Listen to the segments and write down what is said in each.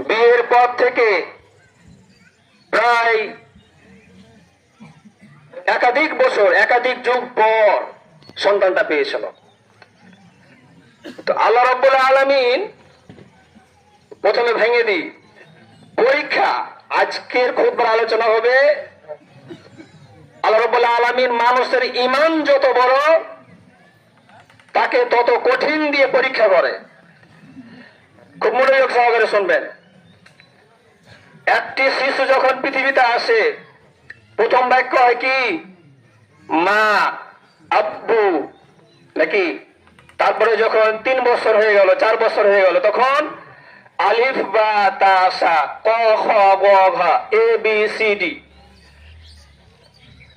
বিয়ের পর থেকে প্রায় একাধিক বছর, একাধিক যুগ পর সন্তানটা পেয়েছিল। তো আল্লাহ রাব্বুল আলামিন, প্রথমে ভেঙে দিই, পরীক্ষা। আজকের খুতবার আলোচনা হবে আল্লাহ রাব্বুল আলামিন মানুষের ঈমান যত বড় তাকে তত কঠিন দিয়ে পরীক্ষা করে। খুব মনোযোগ সহকারে শুনবেন। একটি শিশু যখন পৃথিবীতে আসে, প্রথম বাক্য হয় কি? মা, আব্বু, নাকি? তারপরে যখন 3 বছর হয়ে গেল, 4 বছর হয়ে গেল, তখন আলিফ বা তা সা ক খ গ ঘ এ বি সি ডি।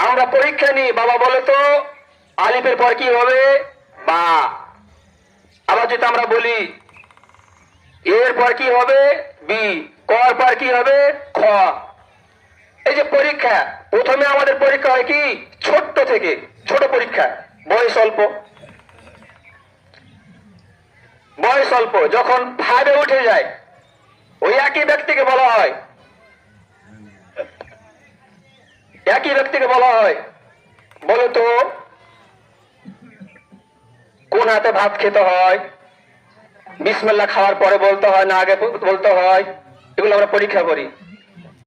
আমরা পরীক্ষা নিই, বাবা বলে তো আলিফের পর কি হবে? বা। আবার যদি আমরা বলি এর পর কি হবে? বি। কর পর কি হবে? খ। এই যে পরীক্ষা, প্রথমে আমাদের পরীক্ষা হয় কি? ছোট্ট থেকে, ছোট পরীক্ষা, বয়স অল্প। বয়স অল্প যখন 5-এ উঠে যায়, ওই একই ব্যক্তিকে বলা হয়, বলে তো কোন হাতে ভাত খেতে হয়? বিসমিল্লাহ খাওয়ার পরে বলতে হয় না আগে বলতে হয়? এগুলো আমরা পরীক্ষা করি।